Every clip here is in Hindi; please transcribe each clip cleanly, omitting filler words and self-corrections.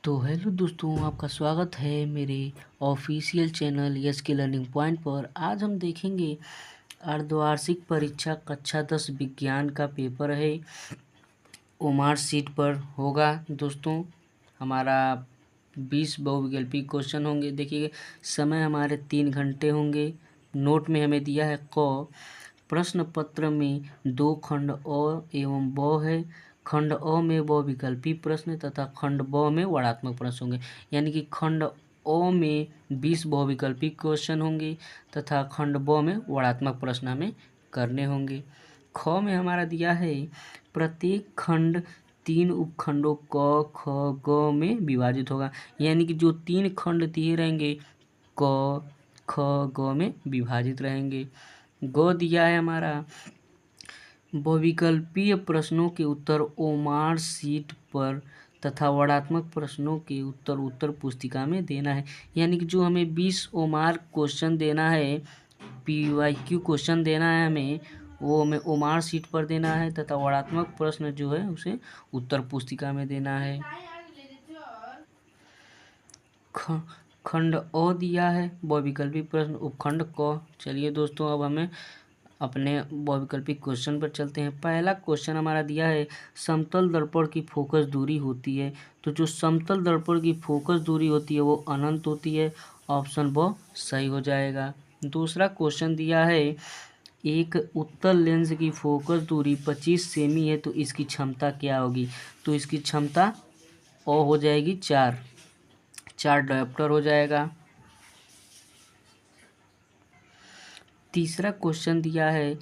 तो हेलो दोस्तों, आपका स्वागत है मेरे ऑफिशियल चैनल यस के लर्निंग पॉइंट पर। आज हम देखेंगे अर्धवार्षिक परीक्षा कक्षा 10 विज्ञान का पेपर है। ओमार सीट पर होगा दोस्तों। हमारा 20 बहुविकल्पी क्वेश्चन होंगे। देखिए, समय हमारे 3 घंटे होंगे। नोट में हमें दिया है क प्रश्न पत्र में 2 खंड अ एवं ब है। खंड अ में बहुविकल्पी प्रश्न तथा खंड ब में वर्णात्मक प्रश्न होंगे। यानी कि खंड अ में 20 बहुविकल्पी क्वेश्चन होंगे तथा खंड ब में वर्णात्मक प्रश्न हमें करने होंगे। ख में हमारा दिया है प्रत्येक खंड 3 उपखंडों क ख ग में विभाजित होगा। यानी कि जो 3 खंड दिए रहेंगे क ख ग में विभाजित रहेंगे। ग दिया है हमारा बहुविकल्पीय प्रश्नों के उत्तर ओमार सीट पर तथा वर्णात्मक प्रश्नों के उत्तर उत्तर पुस्तिका में देना है। यानी कि जो हमें 20 ओमार क्वेश्चन देना है, PYQ क्वेश्चन देना है हमें, वो हमें ओमार सीट पर देना है तथा वर्णात्मक प्रश्न जो है उसे उत्तर पुस्तिका में देना है। खंड अ दिया है बहुविकल्पी प्रश्न उपखंड क। चलिए दोस्तों, अब हमें अपने बहुविकल्पी क्वेश्चन पर चलते हैं। पहला क्वेश्चन हमारा दिया है समतल दर्पण की फोकस दूरी होती है। तो जो समतल दर्पण की फोकस दूरी होती है वो अनंत होती है। ऑप्शन ब सही हो जाएगा। दूसरा क्वेश्चन दिया है एक उत्तल लेंस की फोकस दूरी 25 सेमी है तो इसकी क्षमता क्या होगी। तो इसकी क्षमता हो जाएगी 4 डायोप्टर हो जाएगा। तीसरा क्वेश्चन दिया है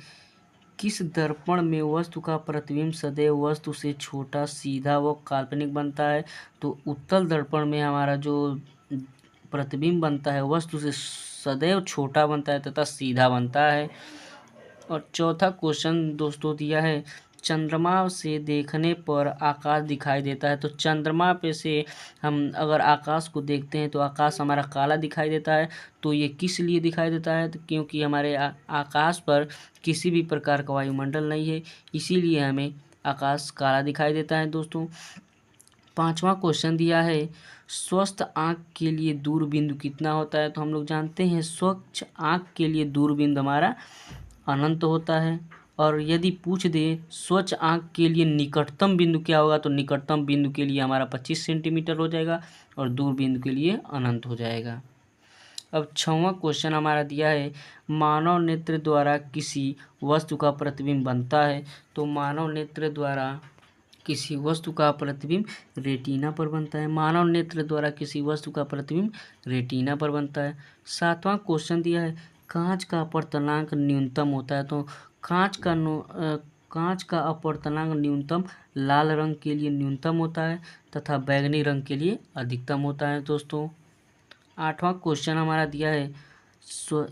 किस दर्पण में वस्तु का प्रतिबिंब सदैव वस्तु से छोटा, सीधा व काल्पनिक बनता है। तो उत्तल दर्पण में हमारा जो प्रतिबिंब बनता है वस्तु से सदैव छोटा बनता है तथा सीधा बनता है। और चौथा क्वेश्चन दोस्तों दिया है चंद्रमा से देखने पर आकाश दिखाई देता है। तो चंद्रमा पे से हम अगर आकाश को देखते हैं तो आकाश हमारा काला दिखाई देता है। तो ये किस लिए दिखाई देता है? तो क्योंकि हमारे आकाश पर किसी भी प्रकार का वायुमंडल नहीं है, इसीलिए हमें आकाश काला दिखाई देता है दोस्तों। पांचवा क्वेश्चन दिया है स्वस्थ आँख के लिए दूरबिंदु कितना होता है। तो हम लोग जानते हैं स्वच्छ आँख के लिए दूरबिंदु हमारा अनंत होता है। और यदि पूछ दे स्वच्छ आँख के लिए निकटतम बिंदु क्या होगा, तो निकटतम बिंदु के लिए हमारा 25 सेंटीमीटर हो जाएगा और दूर बिंदु के लिए अनंत हो जाएगा। अब 6वां क्वेश्चन हमारा दिया है मानव नेत्र द्वारा किसी वस्तु का प्रतिबिंब बनता है। तो मानव नेत्र द्वारा किसी वस्तु का प्रतिबिंब रेटिना पर बनता है। मानव नेत्र द्वारा किसी वस्तु का प्रतिबिंब रेटिना पर बनता है। 7वां क्वेश्चन दिया है कांच का अपवर्तनांक न्यूनतम होता है। तो कांच का अपवर्तनांक न्यूनतम लाल रंग के लिए न्यूनतम होता है तथा बैंगनी रंग के लिए अधिकतम होता है दोस्तों। 8वां क्वेश्चन हमारा दिया है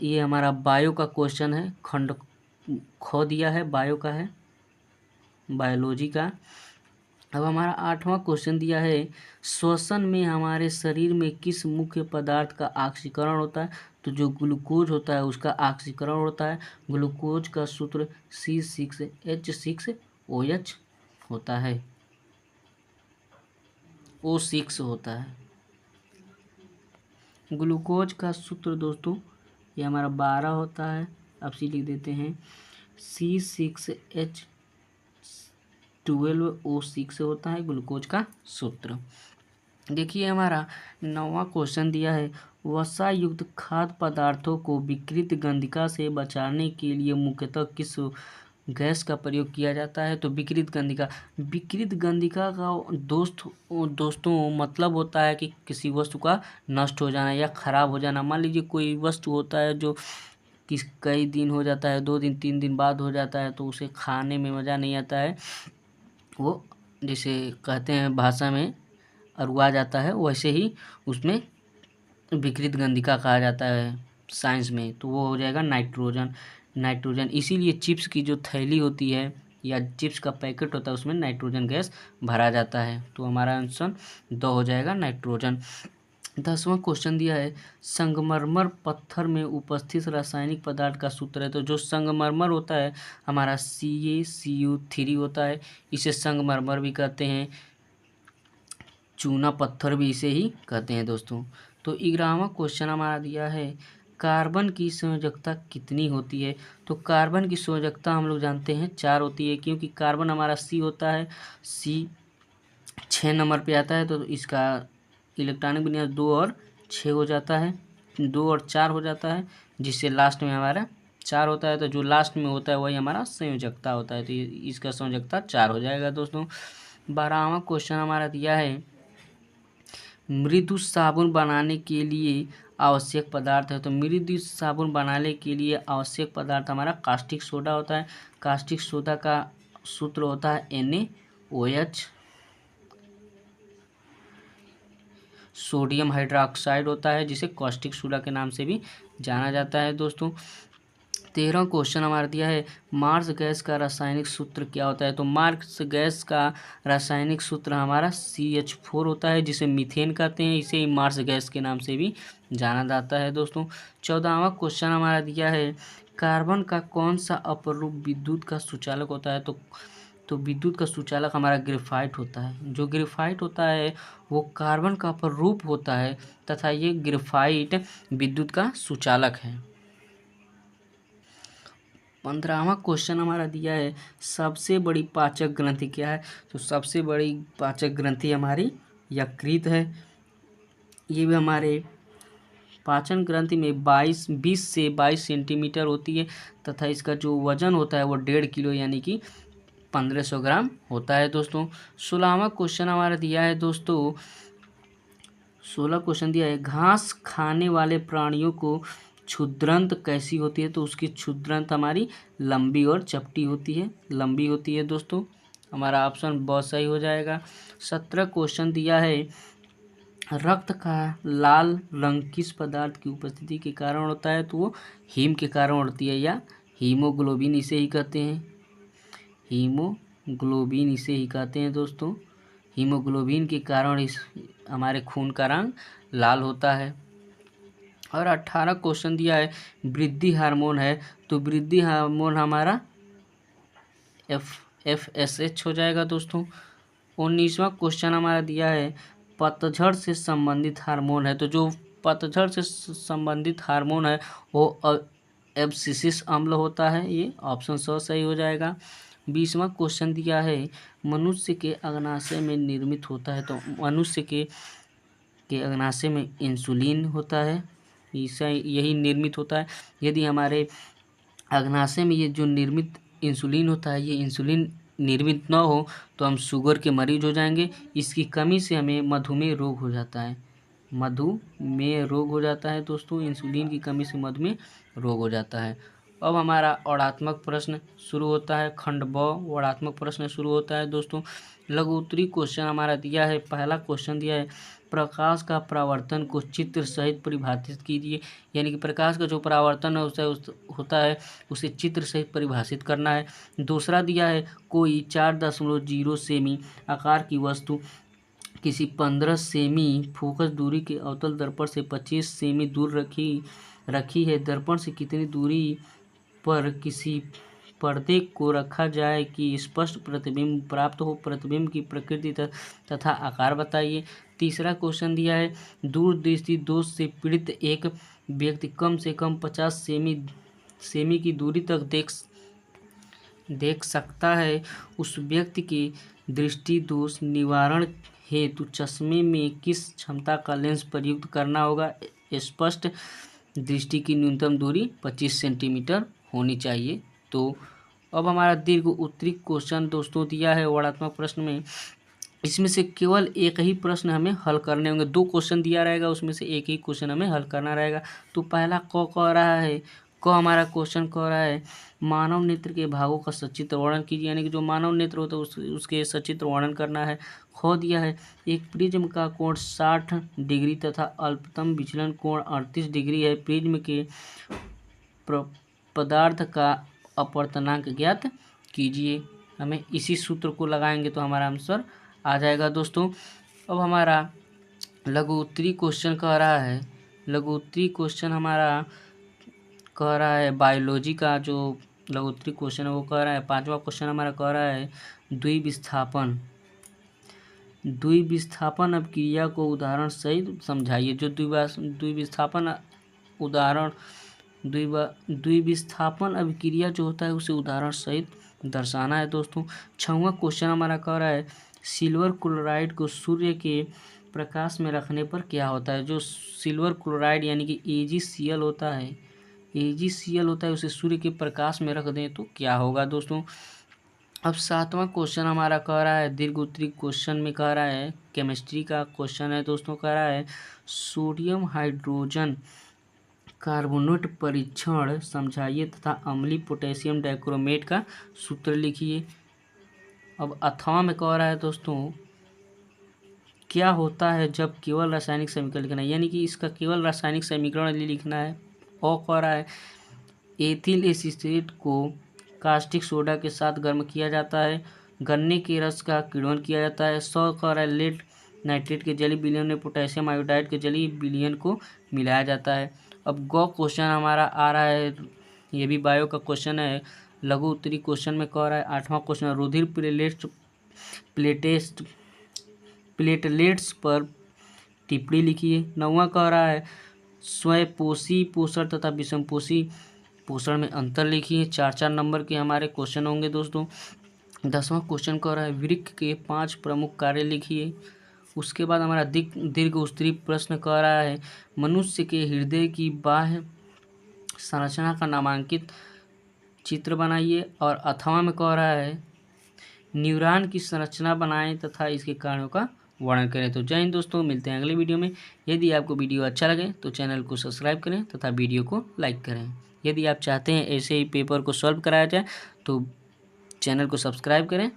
ये हमारा बायो का क्वेश्चन है। खंड ख दिया है, बायो का है, बायोलॉजी का। अब हमारा 8वां क्वेश्चन दिया है श्वसन में हमारे शरीर में किस मुख्य पदार्थ का ऑक्सीकरण होता है। तो जो ग्लूकोज होता है उसका ऑक्सीकरण होता है। ग्लूकोज का सूत्र C6H6OH होता है, O6 होता है। ग्लूकोज का सूत्र दोस्तों ये हमारा 12 होता है। अब सी लिख देते हैं C6H12O6 होता है ग्लूकोज का सूत्र। देखिए हमारा 9वां क्वेश्चन दिया है वसा युक्त खाद्य पदार्थों को विकृत गंधिका से बचाने के लिए मुख्यतः किस गैस का प्रयोग किया जाता है। तो विकृत गंधिका का दोस्तों मतलब होता है कि किसी वस्तु का नष्ट हो जाना या खराब हो जाना। मान लीजिए कोई वस्तु होता है जो कई दिन हो जाता है, 2 दिन 3 दिन बाद हो जाता है, तो उसे खाने में मज़ा नहीं आता है, वो जिसे कहते हैं भाषा में अरुआ जाता है, वैसे ही उसमें विकृत गंधिका कहा जाता है साइंस में। तो वो हो जाएगा नाइट्रोजन। इसीलिए चिप्स की जो थैली होती है या चिप्स का पैकेट होता है उसमें नाइट्रोजन गैस भरा जाता है। तो हमारा आंसर 2 हो जाएगा, नाइट्रोजन। 10वां क्वेश्चन दिया है संगमरमर पत्थर में उपस्थित रासायनिक पदार्थ का सूत्र है। तो जो संगमरमर होता है हमारा CaCO3 होता है, इसे संगमरमर भी कहते हैं। चूना पत्थर भी इसे ही कहते हैं दोस्तों। तो 11वां क्वेश्चन हमारा दिया है कार्बन की संयोजकता कितनी होती है। तो कार्बन की संयोजकता हम लोग जानते हैं 4 होती है, क्योंकि कार्बन हमारा C होता है, C 6 नंबर पे आता है, तो इसका इलेक्ट्रॉनिक विन्यास 2 और 6 हो जाता है, 2 और 4 हो जाता है, जिससे लास्ट में हमारा 4 होता है। तो जो लास्ट में होता है वही हमारा संयोजकता होता है, तो इसका संयोजकता 4 हो जाएगा दोस्तों। 12वां क्वेश्चन हमारा दिया है मृदु साबुन बनाने के लिए आवश्यक पदार्थ है। तो मृदु साबुन बनाने के लिए आवश्यक पदार्थ हमारा कास्टिक सोडा होता है। कास्टिक सोडा का सूत्र होता है NaOH। सोडियम हाइड्रोक्साइड होता है, जिसे कास्टिक सोडा के नाम से भी जाना जाता है दोस्तों। 13वां क्वेश्चन हमारा दिया है मार्स गैस का रासायनिक सूत्र क्या होता है। तो मार्स गैस का रासायनिक सूत्र हमारा CH4 होता है, जिसे मीथेन कहते हैं, इसे मार्स गैस के नाम से भी जाना जाता है दोस्तों। 14वां क्वेश्चन हमारा दिया है कार्बन का कौन सा अपरूप विद्युत का सुचालक होता है। तो विद्युत का सुचालक हमारा ग्रेफाइट होता है। जो ग्रेफाइट होता है वो कार्बन का अपरूप होता है, तथा ये ग्रेफाइट विद्युत का सुचालक है। 15वां क्वेश्चन हमारा दिया है सबसे बड़ी पाचक ग्रंथि क्या है। तो सबसे बड़ी पाचक ग्रंथि हमारी यकृत है। ये भी हमारे पाचन ग्रंथि में 20 से 22 सेंटीमीटर होती है, तथा इसका जो वजन होता है वो 1.5 किलो यानी कि 1500 ग्राम होता है दोस्तों। 16वां क्वेश्चन हमारा दिया है दोस्तों 16 क्वेश्चन दिया है घास खाने वाले प्राणियों को क्षुद्रंत कैसी होती है। तो उसकी क्षुद्रंत हमारी लंबी और चपटी होती है, लंबी होती है दोस्तों। हमारा ऑप्शन बहुत सही हो जाएगा। 17 क्वेश्चन दिया है रक्त का लाल रंग किस पदार्थ की उपस्थिति के कारण होता है। तो वो हीम के कारण होती है, या हीमोग्लोबिन इसे ही कहते हैं, हीमोग्लोबिन इसे ही कहते हैं दोस्तों। हीमोग्लोबिन के कारण इस हमारे खून का रंग लाल होता है। और 18 क्वेश्चन दिया है वृद्धि हार्मोन है। तो वृद्धि हार्मोन हमारा FSH हो जाएगा दोस्तों। 19वां क्वेश्चन हमारा दिया है पतझड़ से संबंधित हार्मोन है। तो जो पतझड़ से संबंधित हार्मोन है वो एब्सिसिक अम्ल होता है, ये ऑप्शन सही हो जाएगा। 20वां क्वेश्चन दिया है मनुष्य के अग्नाशय में निर्मित होता है। तो मनुष्य के अग्नाशय में इंसुलिन होता है, इसे यही निर्मित होता है। यदि हमारे अग्नाशय में ये जो निर्मित इंसुलिन होता है, ये इंसुलिन निर्मित न हो तो हम शुगर के मरीज हो जाएंगे। इसकी कमी से हमें मधुमेह रोग हो जाता है, मधुमेह रोग हो जाता है दोस्तों। इंसुलिन की कमी से मधुमेह रोग हो जाता है। अब हमारा वर्णात्मक प्रश्न शुरू होता है, खंड ब वर्णात्मक प्रश्न शुरू होता है दोस्तों। लघु उत्तरी क्वेश्चन हमारा दिया है, पहला क्वेश्चन दिया है प्रकाश का परावर्तन को चित्र सहित परिभाषित कीजिए। यानी कि प्रकाश का जो परावर्तन है होता है उसे चित्र सहित परिभाषित करना है। दूसरा दिया है कोई 4.0 सेमी आकार की वस्तु किसी 15 सेमी फोकस दूरी के अवतल दर्पण से 25 सेमी दूर रखी है। दर्पण से कितनी दूरी पर किसी पर्दे को रखा जाए कि स्पष्ट प्रतिबिंब प्राप्त हो। प्रतिबिंब की प्रकृति तथा आकार बताइए। तीसरा क्वेश्चन दिया है दूरदृष्टि दोष से पीड़ित एक व्यक्ति कम से कम 50 सेमी की दूरी तक देख सकता है। उस व्यक्ति के दृष्टि दोष निवारण हेतु चश्मे में किस क्षमता का लेंस प्रयुक्त करना होगा। स्पष्ट दृष्टि की न्यूनतम दूरी 25 सेंटीमीटर होनी चाहिए। तो अब हमारा दीर्घ उत्तरी क्वेश्चन दोस्तों दिया है वर्णात्मक प्रश्न में। इसमें से केवल एक ही प्रश्न हमें हल करने होंगे। 2 क्वेश्चन दिया रहेगा, उसमें से एक ही क्वेश्चन हमें हल करना रहेगा। तो पहला कह रहा है हमारा क्वेश्चन कह रहा है मानव नेत्र के भागों का सचित्र वर्णन कीजिए। यानी कि जो मानव नेत्र होता है उसके सचित्र वर्णन करना है। दिया है एक प्रिज्म का कोण 60 डिग्री तथा अल्पतम विचलन कोण 38 डिग्री है। प्रिज्म के पदार्थ का अपवर्तनांक ज्ञात कीजिए। हमें इसी सूत्र को लगाएंगे तो हमारा आंसर आ जाएगा दोस्तों। अब हमारा लघु उत्तरी क्वेश्चन कह रहा है, लघु उत्तरी क्वेश्चन हमारा कह रहा है बायोलॉजी का जो लघु उत्तरी क्वेश्चन है वो कह रहा है 5वां क्वेश्चन हमारा कह रहा है द्विविस्थापन द्विविस्थापन अभिक्रिया को उदाहरण सहित समझाइए। जो द्विविस्थापन उदाहरण द्विविस्थापन अभिक्रिया जो होता है उसे उदाहरण सहित दर्शाना है दोस्तों। 6वां क्वेश्चन हमारा कह रहा है सिल्वर क्लोराइड को सूर्य के प्रकाश में रखने पर क्या होता है। जो सिल्वर क्लोराइड यानी कि AgCl होता है उसे सूर्य के प्रकाश में रख दें तो क्या होगा दोस्तों। अब 7वां क्वेश्चन हमारा कह रहा है दीर्घ उत्तरी क्वेश्चन में कह रहा है केमिस्ट्री का क्वेश्चन है दोस्तों। कह रहा है सोडियम हाइड्रोजन कार्बोनेट परीक्षण समझाइए तथा अम्लीय पोटेशियम डाइक्रोमेट का सूत्र लिखिए। अब 8वां में कह रहा है दोस्तों क्या होता है जब केवल रासायनिक समीकरण लिखना है, यानी कि इसका केवल रासायनिक समीकरण लिखना है। और कह रहा है एथिल एसीटेट को कास्टिक सोडा के साथ गर्म किया जाता है, गन्ने के रस का किण्वन किया जाता है। 100 कह रहा है लेड नाइट्रेट के जलीय विलयन में पोटेशियम आयोडाइड के जलीय विलयन को मिलाया जाता है। अब गौ क्वेश्चन हमारा आ रहा है, ये भी बायो का क्वेश्चन है। लघु उत्तरी क्वेश्चन में कह रहा है 8वां क्वेश्चन रुधिर प्लेटलेट्स पर टिप्पणी लिखिए। 9वां कह रहा है स्वयंपोषी पोषण तथा विषमपोषी पोषण में अंतर लिखिए। 4-4 नंबर के हमारे क्वेश्चन होंगे दोस्तों। 10वां क्वेश्चन कह रहा है वृक्क के 5 प्रमुख कार्य लिखिए। उसके बाद हमारा दीर्घ उत्तरी प्रश्न कह रहा है मनुष्य के हृदय की बाह्य संरचना का नामांकित चित्र बनाइए। और 8वां में कह रहा है न्यूरॉन की संरचना बनाएं तथा इसके कार्यों का वर्णन करें। तो जय हिंद दोस्तों, मिलते हैं अगले वीडियो में। यदि आपको वीडियो अच्छा लगे तो चैनल को सब्सक्राइब करें तथा वीडियो को लाइक करें। यदि आप चाहते हैं ऐसे ही पेपर को सॉल्व कराया जाए तो चैनल को सब्सक्राइब करें